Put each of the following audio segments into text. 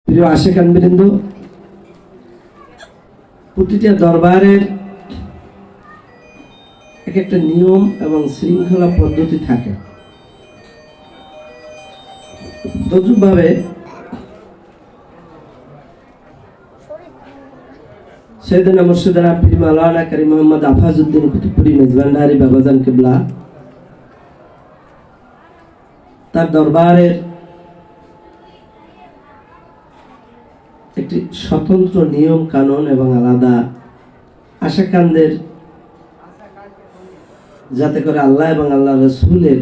প্রিয় আশিকান বৃন্দ, প্রতিটা দরবারের এক একটা নিয়ম এবং শৃঙ্খলা পদ্ধতি থাকে। তদ্রূপভাবে সৈয়দনা মুর্শিদানা পীর মাওলানা কারি মোহাম্মদ আফাজউদ্দিন কুতুবপুরি মেজবান্ডারি বাবাজান কিবলা তার দরবারের একটি স্বতন্ত্র নিয়ম কানুন এবং আলাদা আশাকানদের, যাতে করে আল্লাহ এবং আল্লাহ রসুলের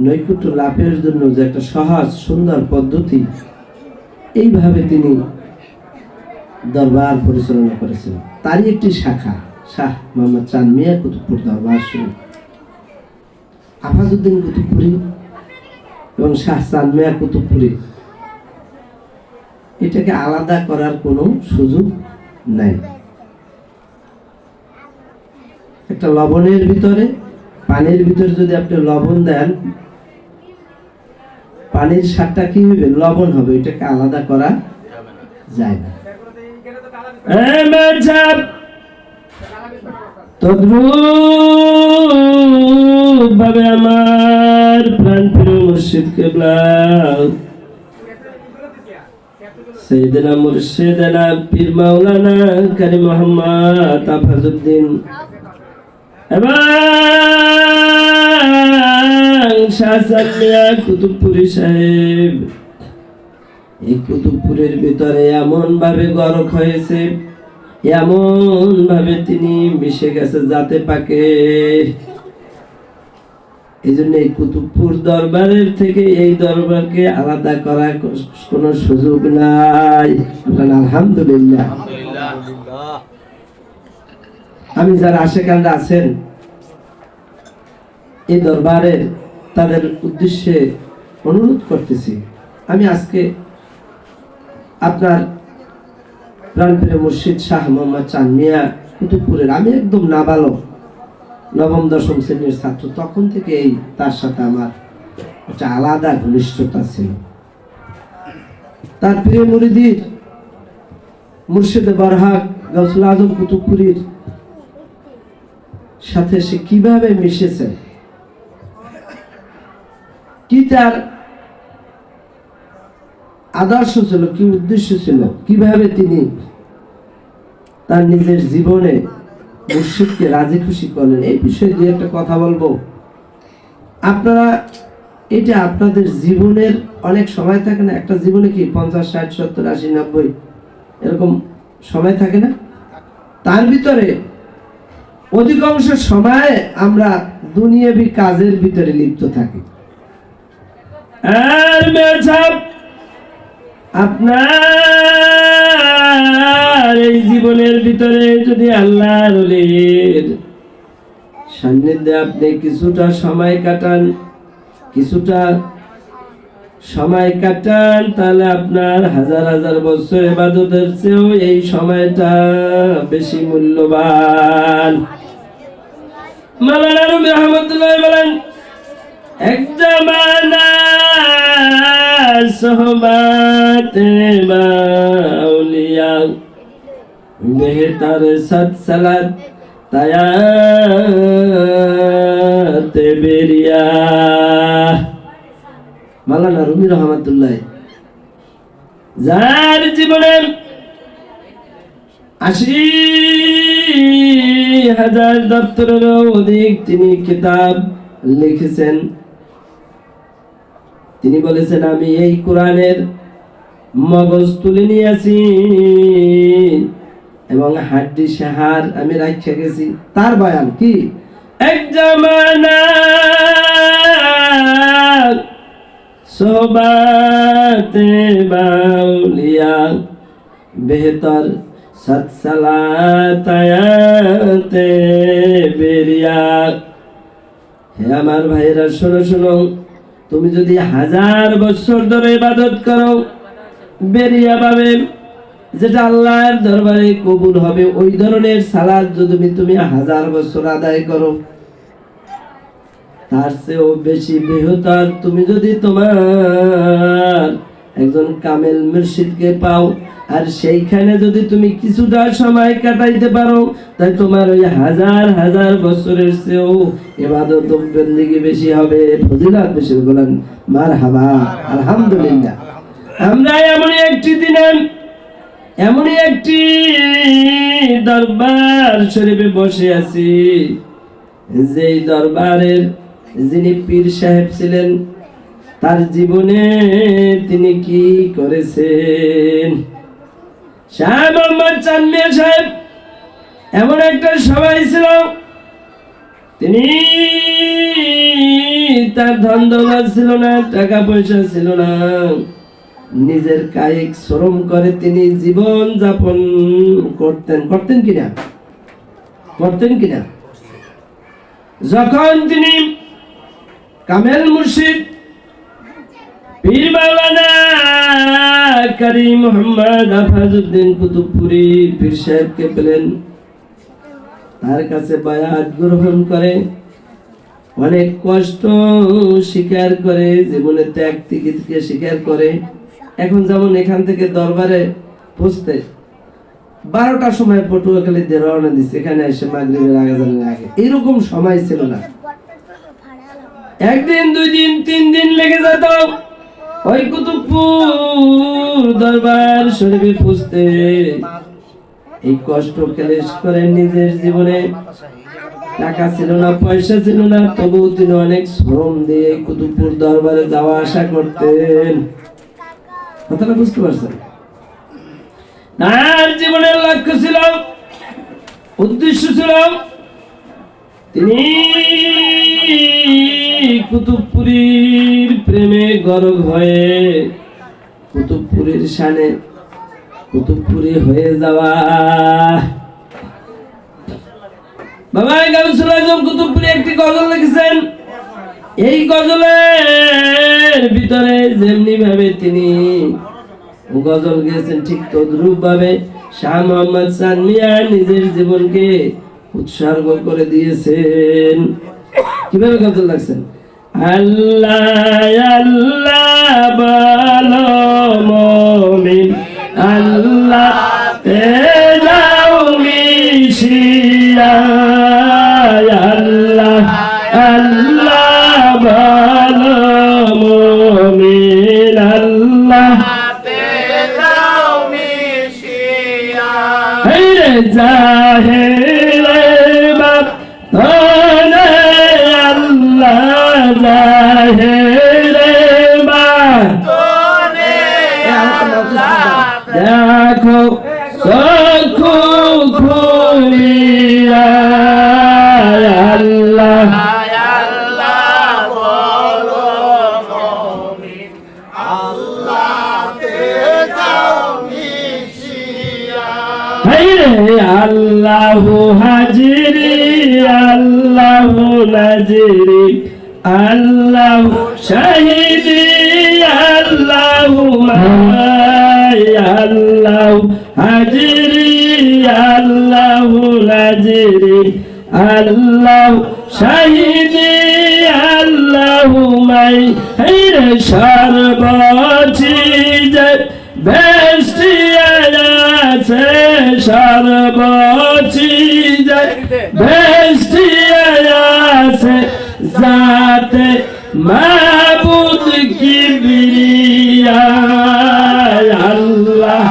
নৈকট্য লাভের জন্য যে একটা সহজ সুন্দর পদ্ধতি, এইভাবে তিনি দরবার পরিচালনা করেছেন। তারই একটি শাখা শাহ মোহাম্মদ চাঁদ মিয়া কুতুবপুর দরবার শরীফ। আফাজউদ্দিন কুতুবপুরি এবং শাহ চাঁদ মিয়া কুতুবপুরি, এটাকে আলাদা করার কোনো সুযোগ নাই। একটা লবণের ভিতরে, পানির ভিতরে যদি আপনি লবণ দেন, পানির স্বাদটা কি হবে? লবণ হবে। এটাকে আলাদা করা যায় না। তদ্রূপ ভাবে আমার প্রাণপ্রিয় মুর্শিদ কিবলা সৈয়দনা মুর্শিদানা পীর মাওলানা কারি মোহাম্মদ আফাজউদ্দিন এবং শাহ চাঁদ মিয়া কুতুবপুরি সাহেব, এই কুতুবপুরের ভিতরে এমন ভাবে গরক হয়েছে, এমন ভাবে তিনি মিশে গেছে জাতে পাকে। এই জন্য এই কুতুবপুর দরবারের থেকে এই দরবারকে আলাদা করার কোনো সুযোগ নাই। আলহামদুলিল্লাহ। আমি যারা আশিকানরা আছেন এই দরবারের, তাদের উদ্দেশ্যে অনুরোধ করতেছি, আমি আজকে আপনার প্রাণপ্রিয় মুর্শিদ শাহ মোহাম্মদ চাঁদ মিয়া কুতুবপুরের, আমি একদম নাবালক, নবম দশম শ্রেণীর ছাত্র, তখন থেকে এই তার সাথে আমার একটা আলাদা ঘনিষ্ঠতা ছিল। তার প্রিয় মুরিদির মুর্শিদে বরহাক গাউসুল আজম কুতুবপুরীর সাথে সে কিভাবে মিশেছে, কি তার আদর্শ ছিল, কি উদ্দেশ্য ছিল, কিভাবে তিনি তার নিজের জীবনে মুর্শিদকে রাজি খুশি করলেন, এই বিষয়ে দিয়ে একটা কথা বলবো। আপনারা এটা আপনাদের জীবনের অনেক সময় থাকে না, একটা জীবনে কি 50, 60, 70, 80, 90 এরকম সময় থাকে না? তার ভিতরে অধিকাংশ সময় আমরা দুনিয়াবি কাজের ভিতরে লিপ্ত থাকি। আর আপনার এই জীবনের ভিতরে যদি আল্লাহর ওলির সান্নিধ্যে আপনি কিছুটা সময় কাটান, তাহলে আপনার হাজার হাজার বছর ইবাদতের চেয়েও এই সময়টা বেশি মূল্যবান। মাওলানা রুমি রহমাতুল্লাহ বলেন, এক জামানা সোহবাতে বাউলিয়া বেহতর সৎ সালাত তায়াতে বেরিয়া। মাওলানা রুমি রহমাতুল্লাহ, যার জীবনে 80,000 দপ্তরেরও অধিক তিনি কিতাব লিখেছেন, তিনি বলেছেন, আমি এই কোরআনের মগজ তুলে নিয়েছি এবং হাড্ডি সাহার আমি রাখে গেছি। তার বয়ান কি? এক জামানা সোহবাতে বাউলিয়া বেহতর সৎ সালাত আয়াতে বেরিয়া। হে আমার ভাইরা, শোনো শোনো, তুমি যদি 1000 বছর ধরে ইবাদত করো, বেরিয়া পাবে যেটা আল্লাহর দরবারে কবুল হবে। ওই ধরনের সালাত যদি তুমি 1000 বছর আদায় করো, তার চেয়েও বেশি বেহতর তুমি যদি তোমার একজন কামেল মুর্শিদকে পাও, আর সেইখানে যদি তুমি কিছুটা সময় কাটাইতে পারো, তাই তোমার ওই হাজার হাজার বছরের চেয়েও ইবাদত ও বন্দেগী বেশি হবে, ফজিলত বেশি। বলেন মারহাবা, আলহামদুলিল্লাহ। আমরা এমনই একটি দিনে এমনই একটি দরবার শরীফে বসে আছি, যেই দরবারের যিনি পীর সাহেব ছিলেন, তার জীবনে তিনি কি করেছেন। শাহ মোহাম্মদ চাঁদ মিয়া সাহেব এমন একটা সময় ছিল, তিনি তার ধন দৌলত ছিল না, টাকা পয়সা ছিল না, নিজের কায়িক শ্রম করে তিনি জীবন যাপন করতেন কিনা। যখন তিনি কামেল মুর্শিদ পীর মাওলানা কারি মোহাম্মদ আফাজউদ্দিন কুতুবপুরি পীর সাহেবকে পেলেন, তার কাছে বায়াত গ্রহণ করে, অনেক কষ্ট স্বীকার করে, জীবনে ত্যাগ তিতিকে স্বীকার করে। এখন যেমন এখান থেকে দরবারে পৌঁছতে 12টার সময় পটুয়াখালী দিয়ে রওনা দিচ্ছে, এখানে এসে মাগরিবের আগে এরকম সময় ছিল না। একদিন, 2 দিন, 3 দিন লেগে যেত ওই কুতুবপুর দরবার শরীফে পৌঁছতে। এই কষ্ট ক্লেশ করে নিজের জীবনে টাকা ছিল না, পয়সা ছিল না, তবুও তিনি অনেক শ্রম দিয়ে কুতুবপুর দরবারে যাওয়া আসা করতেন। কথাটা বুঝতে পারছেন? তার জীবনের লক্ষ্য ছিল, উদ্দেশ্য ছিল, তিনি কুতুবপুরীর প্রেমে গরক হয়ে কুতুবপুরীর শানে কুতুবপুরি হয়ে যাওয়া। বাবা গাউসুল আজম কুতুবপুরি একটি গজল লিখেছেন। এই গজলের ভিতরে যেমনি ভাবে তিনি গজল গেয়েছেন, ঠিক তদ্রূপ ভাবে শাহ মোহাম্মদ চাঁদ মিয়া নিজের জীবনকে উৎসর্গ করে দিয়েছেন। কিভাবে গজল লাগছেন? আল্লাহ আল্লাহ বলো মুমিন, আল্লাহ তে যাও মিশিয়া, আল্লাহ আল্লাহ বলো মুমিন, আল্লাহ তে যাও মিশিয়া। হেরে জাহেরে বাপ তোনে আল্লাহ, জাহেরে বাপ তোনে আল্লাহ, দেখো চক্ষু খুলিয়া, আল্লাহ আল্লাহ বলো মুমিন, আল্লাহ তে যাও মিশিয়া। হায়রে আল্লাহু হাজিরি, আল্লাহু নাজিরি, আল্লাহু শাহিদি, আল্লাহু মাই, আল্লাহু হাজিরি, আল্লাহু নাজিরি, আল্লাহু শাহিদি, আল্লাহু মাই। হেরে সর্বচিজে বেষ্টি আছে, সর্বচিজে বেষ্টি আছে, যাতে মাবুদ কিবরিয়া, আল্লাহ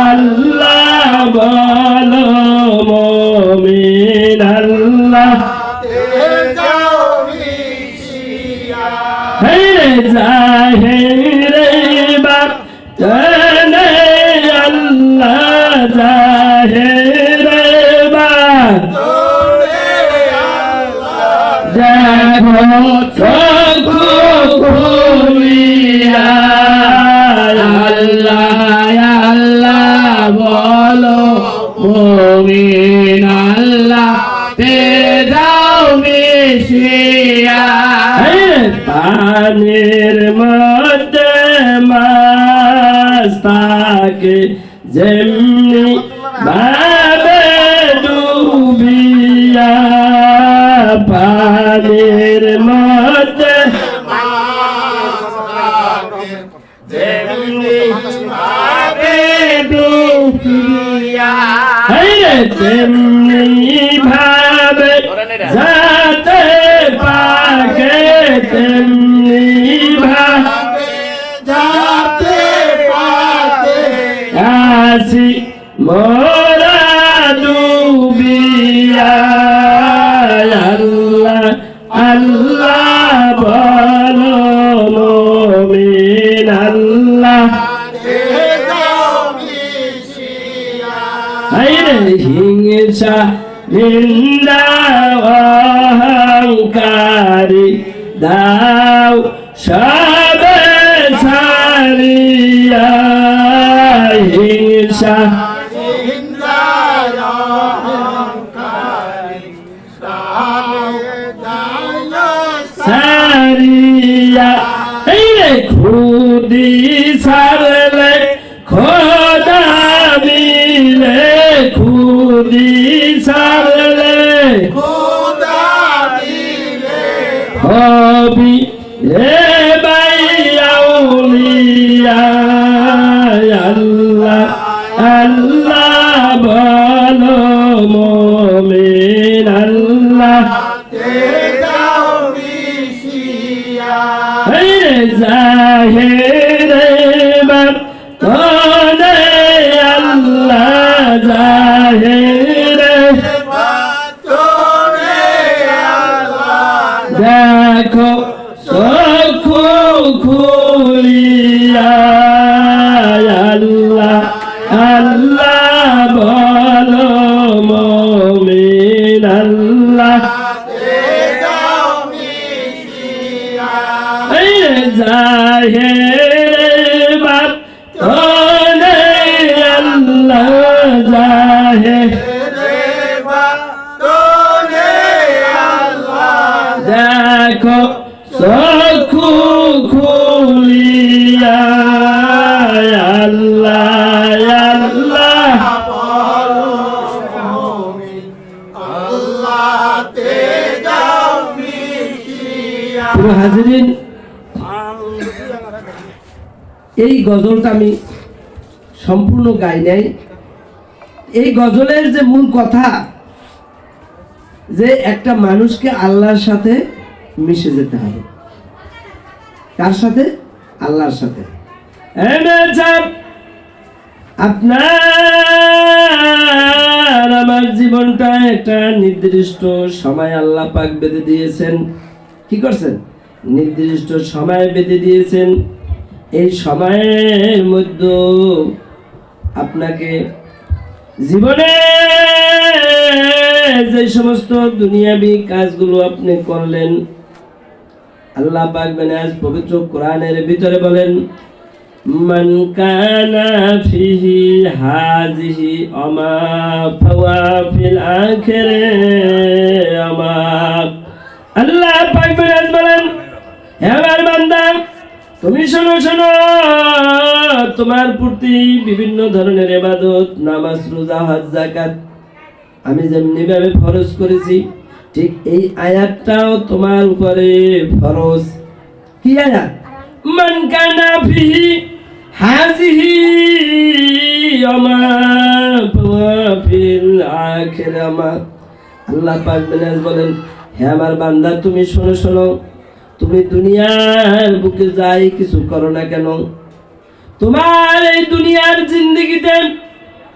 আল্লাহ বলো মুমিন, আল্লাহ তে যাও মিশিয়া। হেরে জাহেরে বাপ তোনে আল্লাহ, জাহেরে বাপ তোনে আল্লাহ, দেখো চক্ষু খুলিয়া, আল্লাহ আল্লাহ বলো মুমিন, আল্লাহ তে যাও মিশিয়া। পানির মধ্যে মাছ থাকে, যেমনি ভাবে ডুবিয়া, পানির মধ্যে মাছ থাকে, যেমনি ডুবিয়া রে তেমনি ভাবে যাতে পাকে তেমনি ভাবে যাতে পাতে আসি মোরা ডুবিয়া আল্লাহ আল্লাহ বলো মুমিন আল্লাহ হিংসা নিন্দা অহংকারী দাও সবে সারিয়া হিংসা সারিয়া খুদি সারলে খোদা মিলে খুদি সারলে হবি রে বাইয়াউলিয়া আল্লাহ আল্লাহ বলো মুমিন আল্লাহ জাহিরে বাতনে আল্লাহ জাহিরে দেখো চক্ষু খুলিয়া আল্লাহ আল্লাহ বলো মুমিন আল্লাহ জাহের বাতনে আল্লাহ জাহের দেখো চক্ষু খুলিয়া আল্লাহ আল্লাহ হাজিরিন এই গজলটা আমি সম্পূর্ণ গাই নাই। এই গজলের যে মূল কথা যে একটা মানুষকে আল্লাহর সাথে মিশে যেতে হবে। কার সাথে? আল্লাহর সাথে। আপনার আমার জীবনটা একটা নির্দিষ্ট সময় আল্লাহ পাক বেঁধে দিয়েছেন। কি করছেন? নির্দিষ্ট সময় বেঁধে দিয়েছেন। এই সময়ের মধ্যে আপনাকে জীবনে যে সমস্ত দুনিয়াবি কাজগুলো আপনি করলেন, আল্লাহ পাক আজ পবিত্র কোরআনের ভিতরে বলেন, মান কানা ফিহি হাযিহি আমা ফাওয়া ফিল আখিরাতি আমা। আল্লাহ পাক আজ বলেন, হে আমার বান্দা, তুমি শোনো শোনো, তোমার প্রতি বিভিন্ন ধরনের ইবাদত, নামাজ, রোজা, হজ, যাকাত আমি যেমনি ভাবে ফরজ করেছি, ঠিক এই আয়াতটাও তোমার উপরে ফরজ। কি আয়াত? মান কানা ফিহি হাযিহি আমা ফাওয়া ফিল আখিরাতি আমা। আল্লাহ পাক বলেন, হে আমার বান্দা, তুমি শোনো শোনো, তুমি দুনিয়ার বুকে যাই কিছু করো না কেন, তোমার এই দুনিয়ার জিন্দেগিতে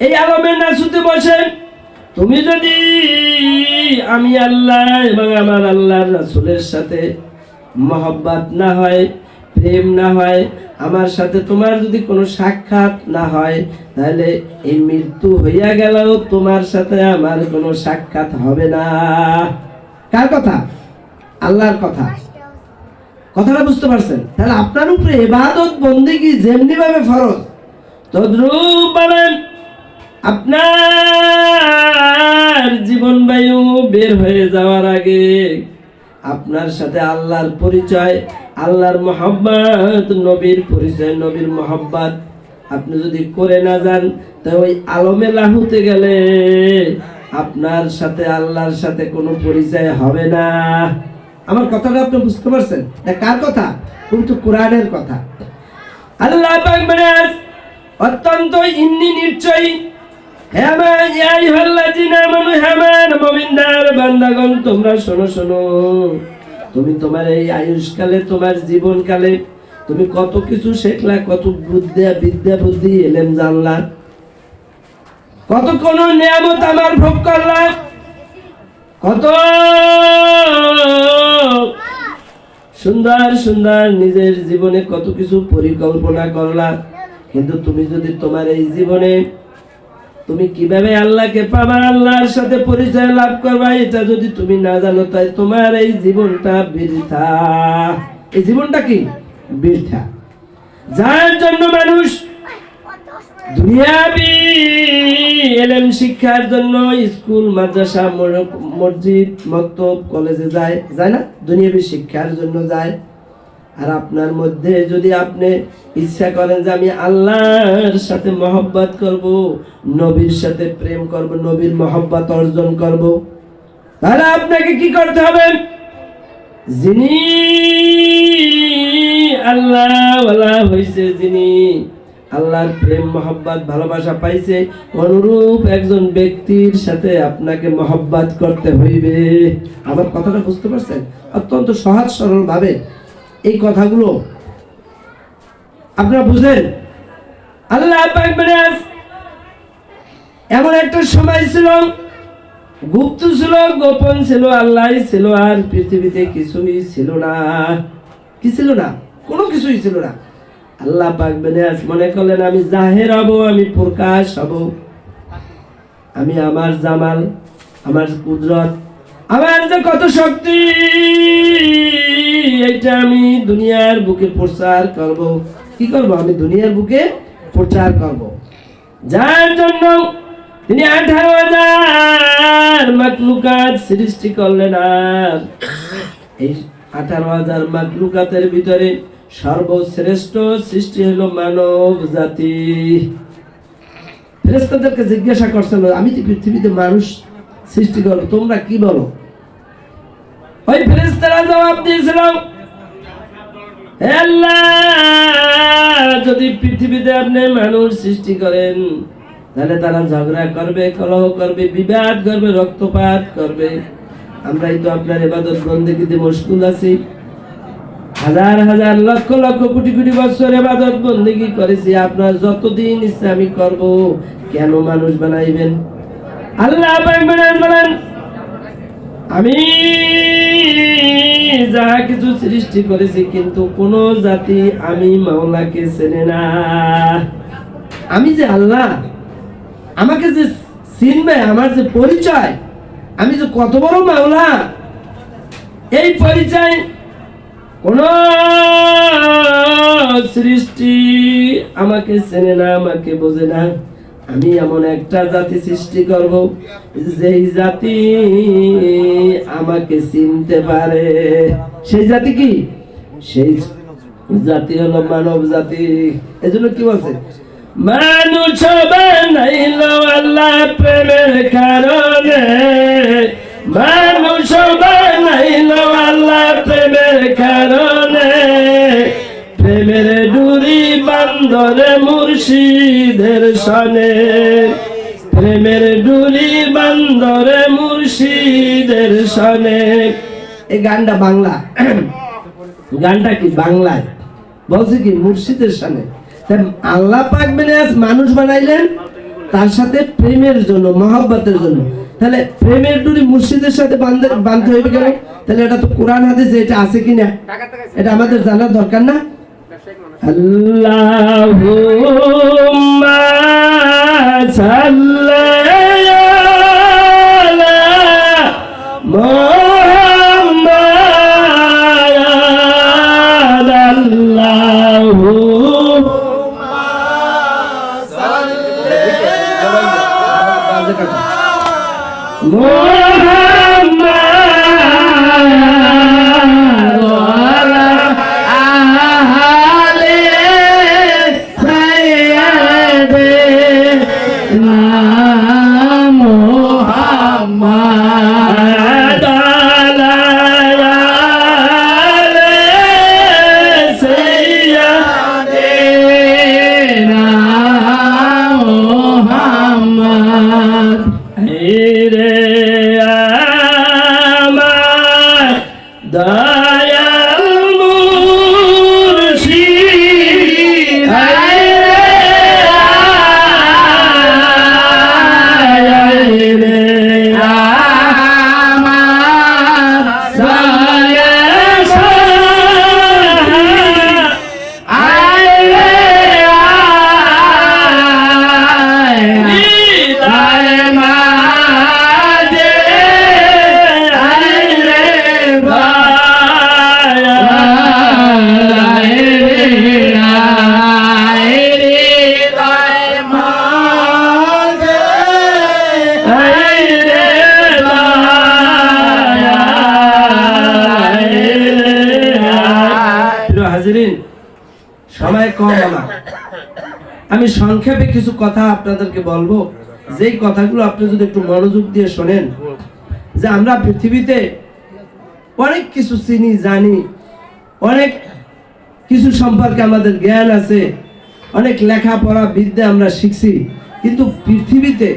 এই আলমে নাসুতে বসে তুমি যদি আমি আল্লাহ এবং আমার আল্লাহর রাসূলের সাথে মহব্বত না হয়, প্রেম না হয়, আমার সাথে তোমার যদি কোনো সাক্ষাৎ না হয়, তাহলে এই মৃত্যু হইয়া গেলেও তোমার সাথে আমার কোনো সাক্ষাৎ হবে না। কার কথা? আল্লাহর কথা। কথাটা বুঝতে পারছেন? তাহলে আপনার উপরে ইবাদত বন্দেগী যেমনি ভাবে ফরজ, তদ্রূপ বলেন আপনার জীবন বায়ু বের হয়ে যাওয়ার আগে আপনার সাথে আল্লাহর পরিচয়, আল্লাহর মহব্বত, নবীর পরিচয়, নবীর মহব্বত আপনি যদি করে না যান, তাই ওই আলমে লাহুতে গেলে আপনার সাথে আল্লাহর সাথে কোনো পরিচয় হবে না। আমার কথাটা আপনি বুঝতে পারছেন? কার কথা? কিন্তু কোরআনের কথা। আল্লাহ পাক বলেন, অত্যন্ত ইন্নি নিশ্চয়ই হে আমার ইয়া আইয়ুহাল্লাযিনা আমানু হে আমার মুমিনদার বান্দাগণ তোমরা শোনো শোনো তুমি তোমার এই আয়ুষ্কালে তোমার জীবনকালে তুমি কত কিছু শিখলা কত বিদ্যা বুদ্ধি এলেম জানলা কত কোন নিয়ামত আমার ভোগ করলা কত সুন্দর সুন্দর নিজের জীবনে কত কিছু পরিকল্পনা করলা কিন্তু তুমি যদি তোমার এই জীবনে তুমি কিভাবে আল্লাহকে পাবা আল্লাহর সাথে পরিচয় লাভ করবা এটা যদি তুমি না জানো তাই তোমার এই জীবনটা বৃথা এই জীবনটা কি বৃথা যার জন্য মানুষ দুনিয়াবি ইলম শিক্ষার জন্য স্কুল মাদ্রাসা মসজিদ মক্তব কলেজে যায় যায় না দুনিয়াবি শিক্ষার জন্য যায় আর আপনার মধ্যে যদি আপনি ইচ্ছা করেন যে আমি আল্লাহর সাথে মহব্বত করব নবীর সাথে প্রেম করব নবীর মহব্বত অর্জন করব তাহলে আপনাকে কি করতে হবে যিনি আল্লাহ ওয়ালা হইছে যিনি আল্লাহর প্রেম মহব্বত ভালোবাসা পাইছে অনুরূপ একজন ব্যক্তির সাথে আপনাকে মহব্বত করতে হইবে আমার কথাটা বুঝতে পারছেন অত্যন্ত সহজ সরল ভাবে এই কথাগুলো আপনারা বুঝেন আল্লাহ পাক বলেন এমন একটা সময় ছিল গুপ্ত ছিল গোপন ছিল আল্লাহই ছিল আর পৃথিবীতে কিছুই ছিল না কি ছিল না কোনো কিছুই ছিল না আল্লাহ পাক বলেন মনে করলেন আমি জাহের হব আমি প্রকাশ হব আমি আমার জামাল আমার কুদরত আমার যে কত শক্তি এটা আমি দুনিয়ার বুকে প্রচার করব কি করব আমি দুনিয়ার বুকে প্রচার করব যার জন্য তিনি 18,000 মাখলুকাত সৃষ্টি করলেন আর এই 18,000 মাখলুকাতের ভিতরে সর্বশ্রেষ্ঠ সৃষ্টি হলো মানব জাতি ফেরেশতাদেরকে জিজ্ঞাসা করছিল আমি তো পৃথিবীতে মানুষ সৃষ্টি করব তোমরা কি বলো ওই ফেরেশতারা জবাব দিয়েছিল হে আল্লাহ যদি পৃথিবীতে আপনি মানুষ সৃষ্টি করেন তাহলে তারা ঝগড়া করবে কলহ করবে বিবাদ করবে রক্তপাত করবে আমরাই তো আপনার ইবাদত বন্দেগীতে মশগুল আছি হাজার হাজার লক্ষ লক্ষ কোটি কোটি বছর ইবাদত বন্দেগী করেছি আপনার যতদিন ইচ্ছা আমি করব কেন মানুষ বানাইবেন আল্লাহ বলেন আমি যা কিছু সৃষ্টি করেছি কিন্তু কোন জাতি আমি মাওলাকে চেনে না আমি যে আল্লাহ আমাকে যে চিনবে আমার যে পরিচয় আমি যে কত বড় মাওলা এই পরিচয় কোন সৃষ্টি আমাকে চেনে না আমাকে বোঝে না আমি এমন একটা জাতি সৃষ্টি করব যেই জাতি আমাকে চিনতে পারে সেই জাতি কি সেই জাতি হলো মানব জাতি এজন্য কি বলছে মানুষ বানাইলো আল্লাহ প্রেমের কারণে মানুষ বানাইলো আল্লাহ প্রেমের কারণে প্রেমের ডুরি বান্দরে মুর্শিদের সনে প্রেমের ডুরি বান্দরে মুর্শিদের সনে এই গানটা বাংলা গানটা কি বাংলায় বলছে কি মুর্শিদের সনে আল্লাহ পাক মানুষ বানাইলেন তার সাথে প্রেমের জন্য মহব্বতের জন্য তাহলে প্রেমের ডুরি মুর্শিদের সাথে বাঁধতে হইবে কেন তাহলে এটা তো কোরআন হাদিসে এটা আছে কিনা এটা আমাদের জানার দরকার না আল্লাহুম্মা সাল্লি আলা মুহাম্মাদ আল্লাহুম্মা সাল্লি কম আমার। আমি সংক্ষেপে কিছু কথা আপনাদেরকে বলবো, যেই কথাগুলো আপনি যদি একটু মনোযোগ দিয়ে শোনেন, যে আমরা পৃথিবীতে অনেক কিছু চিনি, জানি, অনেক কিছু সম্পর্কে আমাদের জ্ঞান আছে, অনেক লেখাপড়া বিদ্যা আমরা শিখছি, কিন্তু পৃথিবীতে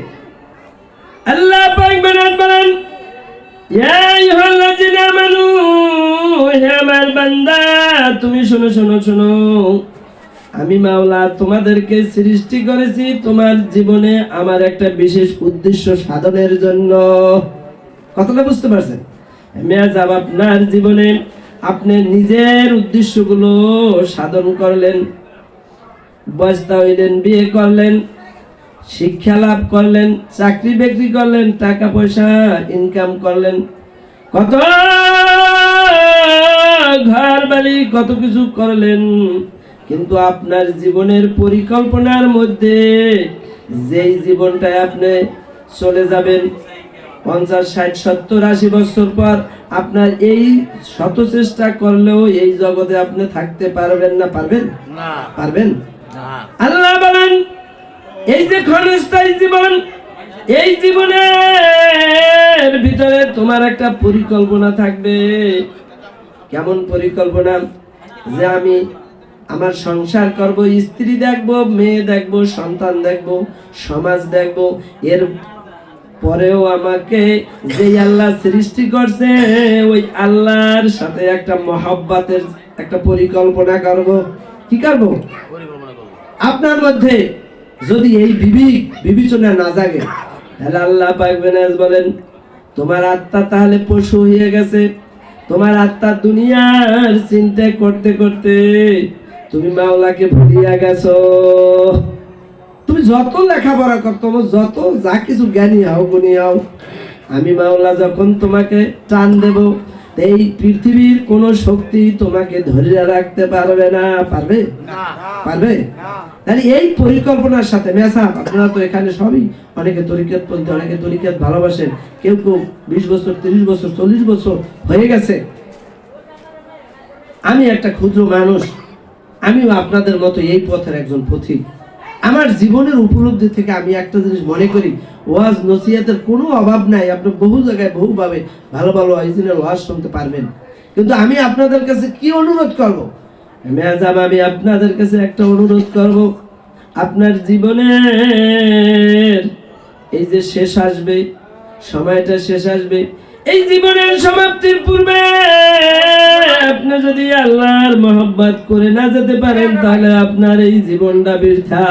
আল্লাহ পাক বলেন ইয়া আইয়ুহাল্লাযিনা আমানু, হে আমার বান্দা তুমি শোনো শোনো শোনো, আমি মাওলা তোমাদেরকে সৃষ্টি করেছি তোমার জীবনে আমার একটা বিশেষ উদ্দেশ্য সাধনের জন্য। কথাটা বুঝতে পারছেন? মেয়াজাব আপনার জীবনে আপনি নিজের উদ্দেশ্যগুলো সাধন করলেন, বয়স্তা হইলেন, বিয়ে করলেন, শিক্ষা লাভ করলেন, চাকরি বাকরি করলেন, টাকা পয়সা ইনকাম করলেন, কত ঘর বাড়ি কত কিছু করলেন, কিন্তু আপনার জীবনের পরিকল্পনার মধ্যে যেই জীবনটায় আপনি চলে যাবেন 50, 60, 70, 80 বছর পর, আপনার এই শত চেষ্টা করলেও এই জগতে আপনি থাকতে পারবেন না। পারবেন? না। পারবেন? না। আল্লাহ বলেন এই যে ক্ষণস্থায়ী জীবন, এই জীবনের ভিতরে তোমার একটা পরিকল্পনা থাকবে। কেমন পরিকল্পনা? যে আমি আমার সংসার করব, স্ত্রী দেখব, মেয়ে দেখব, সন্তান দেখব, সমাজ দেখব, এর পরেও আমাকে যে আল্লাহ সৃষ্টি করছে ওই আল্লাহর সাথে একটা মহব্বতের একটা পরিকল্পনা করব। কি করব? পরিকল্পনা করব। আপনার মধ্যে যদি এই বিবেচনা না জাগে, তাহলে আল্লাহ পাক বলেন তোমার আত্মা তাহলে পশু হয়ে গেছে। তোমার আত্মা দুনিয়ার চিন্তা করতে করতে তুমি মাওলাকে ভুলিয়া গেছো। তুমি যত লেখাপড়া করতো, যত যা কিছু জ্ঞানী হও, গুণী হও, আমি মাওলা যখন তোমাকে টান দেব, এই পৃথিবীর কোন শক্তি তোমাকে ধরে রাখতে পারবে না। পারবে? না। পারবে? তাহলে এই পরিকল্পনার সাথে মেসাব, আপনারা তো এখানে সবই অনেকে তরিকাত পন্থী, অনেকে তরিকাত ভালোবাসেন, কেউ কেউ 20 বছর, 30 বছর, 40 বছর হয়ে গেছে। আমি একটা ক্ষুদ্র মানুষ, আমিও আপনাদের মতো এই পথের একজন পথিক। আমার জীবনের উপলব্ধি থেকে আমি একটা জিনিস মনে করি, ওয়াজ নসিহতের কোনো অভাব নাই। আপনি বহু জায়গায় বহুভাবে ভালো ভালো আইজিনের ওয়াজ শুনতে পারবেন, কিন্তু আমি আপনাদের কাছে কি অনুরোধ করব? মেয়াজাব আমি আপনাদের কাছে একটা অনুরোধ করব, আপনার জীবনের এই যে শেষ আসবে, সময়টা শেষ আসবে, এই জীবনের সমাপ্তির পূর্বে আপনি যদি আল্লাহর মহব্বত করে না যেতে পারেন, তাহলে আপনার এই জীবনটা বৃথা।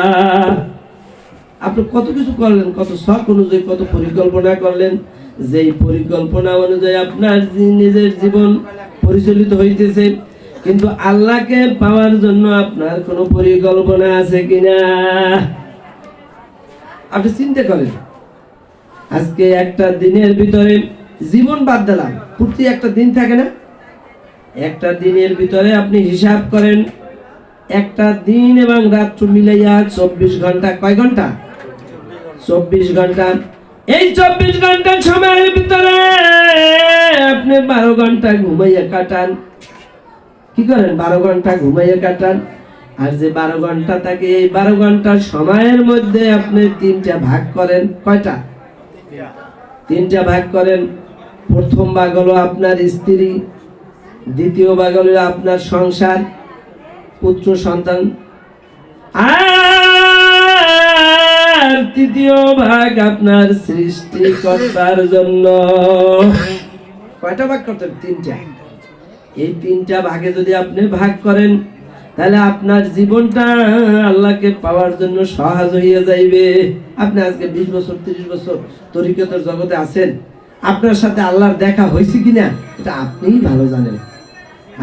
আপনি কত কিছু করলেন, কত শখ অনুযায়ী কত পরিকল্পনা করলেন, যেই পরিকল্পনা অনুযায়ী আপনার নিজের জীবন পরিচালিত হইতেছে, কিন্তু আল্লাহকে পাওয়ার জন্য আপনার কোনো পরিকল্পনা আছে কিনা আপনি চিন্তা করেন। আজকে একটা দিনের ভিতরে জীবন বাদ দিলাম, প্রতি একটা দিন থাকে না, একটা দিনের ভিতরে আপনি হিসাব করেন, একটা দিন এবং রাত্র মিলাইয়া 24 ঘন্টা। কয় ঘন্টা? 24 ঘন্টা। এই 24 ঘন্টার সময়ের ভিতরে আপনি 12 ঘন্টা ঘুমাইয়া কাটান। কি করেন? 12 ঘন্টা ঘুমাইয়া কাটান। আর যে 12 ঘন্টা থাকে, এই 12 ঘন্টার সময়ের মধ্যে আপনি 3টা ভাগ করেন। কয়টা? 3টা ভাগ করেন। প্রথম ভাগ হলো আপনার স্ত্রী, দ্বিতীয় ভাগ হলো আপনার সংসার, পুত্র সন্তান, আর তৃতীয় ভাগ আপনার সৃষ্টিকর্তার জন্য। কয়টা ভাগ করতেন? 3টা। এই 3টা ভাগে যদি আপনি ভাগ করেন, তাহলে আপনার জীবনটা আল্লাহকে পাওয়ার জন্য সহজ হয়ে যাইবে। আপনি আজকে 20 বছর 30 বছর তরিকতের জগতে আছেন, আপনার সাথে আল্লাহর দেখা হয়েছে কিনা এটা আপনিই ভালো জানেন।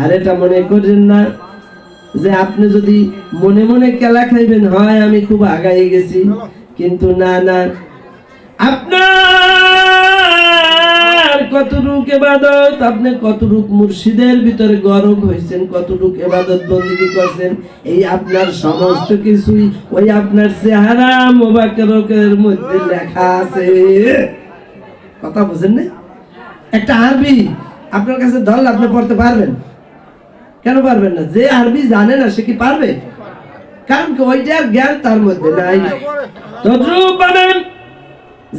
আর এটা মনে করেন না যে আপনি যদি মনে মনে কেলা খাইবেন, হয় আমি খুব আগায় গেছি, কিন্তু না না, আপনার কতটুক ইবাদত, আপনি কতটুক মুর্শিদের ভিতরে গরক হয়েছেন, কতটুক ইবাদত বন্দেগী করছেন, এই আপনার সমস্ত কিছুই ওই আপনার চেহারা মোবারকের মধ্যে লেখা আছে। কথা বুঝেন না? একটা আরবি আপনার কাছে ধরলে আপনি পড়তে পারবেন? কেন পারবেন না? যে আরবি জানে না সে কি পারবে? কারণ কি ওইটার জ্ঞান তার মধ্যে নাই। তদ্রূপ পাবেন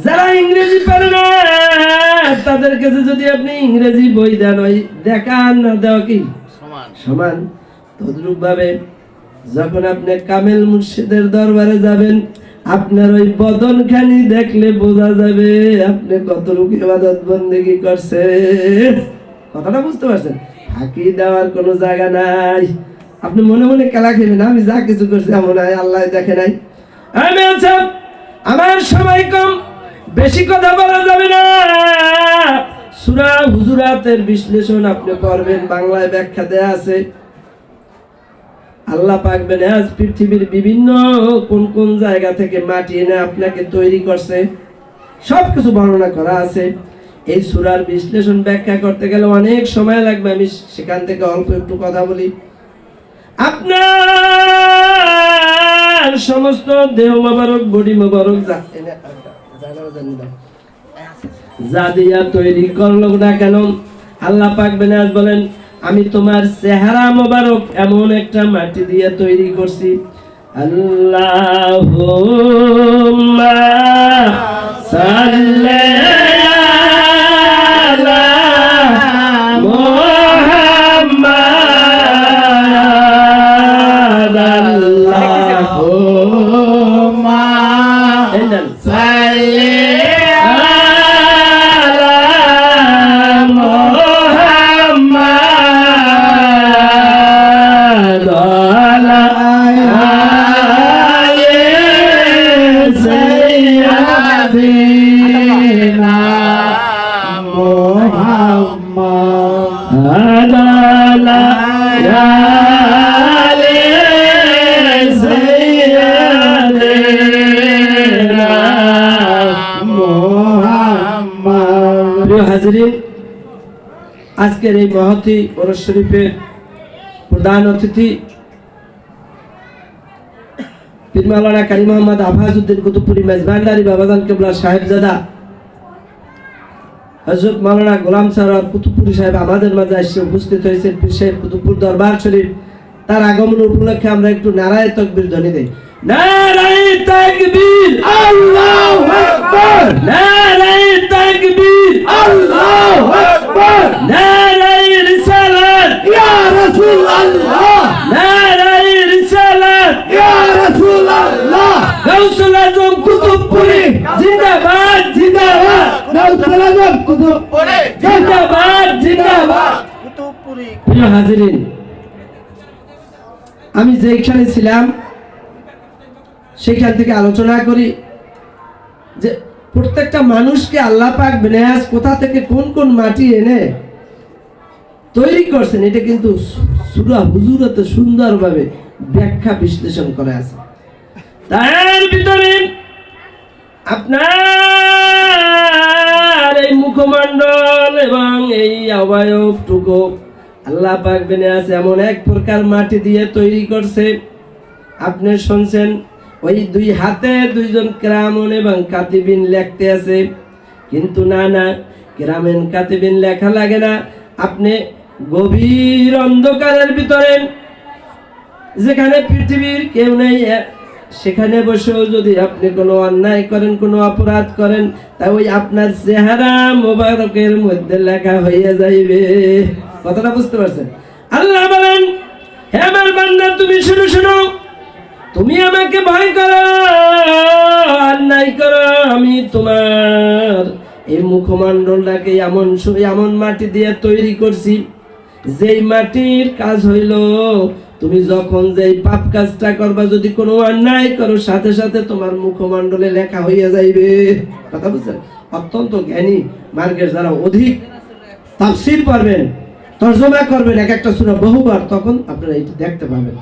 যারা ইংরেজি পারে না তাদের কাছে যদি আপনি ইংরেজি বই দেন ওই দেখা আর না দেওয়া কি সমান। তদ্রূপ ভাবে যখন আপনি কামেল মুর্শিদের দরবারে যাবেন আপনার ওই বদন খানি দেখলে বোঝা যাবে আপনি কতটুকু ইবাদত বন্দেগী করছেন। কথাটা বুঝতে পারছেন? ফাঁকি দেওয়ার কোনো জায়গা নাই। আপনি মনে মনে খেলা খেলবেন আমি যা কিছু করছি এমন আল্লাহ দেখে নাই। আমি আচ্ছা আমার সময় কম, বেশি কথা বলা যাবে না। সূরা হুজুরাতের বিশ্লেষণ আপনি করবেন, বাংলায় ব্যাখ্যা দেয়া আছে। আল্লাহ পাক বলেন আজ পৃথিবীর বিভিন্ন কোন কোন জায়গা থেকে মাটি এনে আপনাকে তৈরি করছে সবকিছু বর্ণনা করা আছে। এই সূরার বিশ্লেষণ ব্যাখ্যা করতে গেলে অনেক সময় লাগবে, আমি সেখান থেকে অল্প একটু কথা বলি। আপনার সমস্ত দেহ মোবারক, বডি মোবারক যা দিয়া তৈরি করলো না কেন, আল্লাহ পাক বেনাজ বলেন আমি তোমার চেহারা মোবারক এমন একটা মাটি দিয়ে তৈরি করছি। আল্লাহুম্মা সাল্লি আলা মুহাম্মাদ। আল্লাহুম্মা সাল্লি আজকের এই মহতী ওরস শরীফের প্রধান অতিথি পীর মাওলানা কারি মোহাম্মদ আফাজউদ্দিন কুতুবপুরি মেজবান্ডারি বাবাজান কেবলা সাহেবজাদা হযরত মাওলানা গোলাম সরওয়ার কুতুবপুরি সাহেব আমাদের মাঝে এসে উপস্থিত হয়েছেন। পীর সাহেব কুতুবপুর দরবার শরীফ, তার আগমন উপলক্ষে আমরা একটু নারায়ে তাকবীর ধ্বনি দেই। নারায়ে তাকবীর, আল্লাহু আকবার। নারায়ে তাকবীর, আল্লাহু আকবার। নারায়ে রিসালাত, ইয়া রাসূলুল্লাহ। নারায়ে রিসালাত, ইয়া রাসূলুল্লাহ। গাউসুল আজম কুতুবপুরি জিন্দাবাদ, জিন্দাবাদ। গাউসুল আজম কুতুবপুরি জিন্দাবাদ, জিন্দাবাদ। কুতুবপুরি। প্রিয় হাজিরিন, আমি যেখানে ছিলাম সেখান থেকে আলোচনা করি যে প্রত্যেকটা মানুষকে আল্লাহ পাক বেনায়াজ কোথা থেকে কোন কোন মাটি এনে তৈরি করছেন এটা কিন্তু সূরা হুজুরাতে সুন্দরভাবে ব্যাখ্যা বিশ্লেষণ করা আছে। তার ভিতরে আপনার এই মুখমণ্ডল এবং এই অবয়বটুকু আল্লাহ পাক বেনায়াজ এমন এক প্রকার মাটি দিয়ে তৈরি করছে। আপনি শুনছেন ওই দুই হাতে দুইজন কেরামন এবং কাতিবিন লিখতে আছে, কিন্তু না না, কেরামেন কাতিবিন লেখা লাগে না। আপনি গভীর অন্ধকারের ভিতরে যেখানে পৃথিবীর কেউ নেই সেখানে বসেও যদি আপনি কোনো অন্যায় করেন, কোনো অপরাধ করেন, তা ওই আপনার চেহারা মোবারকের মধ্যে লেখা হয়ে যাইবে। কথাটা বুঝতে পারছেন? আল্লাহ বলেন হে আমার বান্দা তুমি শুনো শুনো, তুমি আমাকে ভয় করো, অন্যায় করো, আমি তোমার এই মুখমণ্ডলটাকে এমন মাটি দিয়ে তৈরি করছি যেই মাটির কাজ হইল তুমি যখন যেই পাপ কাজটা করবা, যদি কোনো অন্যায় করো সাথে সাথে তোমার মুখমণ্ডলে লেখা হইয়া যাইবে। কথা বুঝছেন? অত্যন্ত জ্ঞানী মার্গের যারা অধিক তাফসীর পড়বেন, তরজমা করবেন এক একটা সূরা বহুবার, তখন আপনারা এটা দেখতে পাবেন।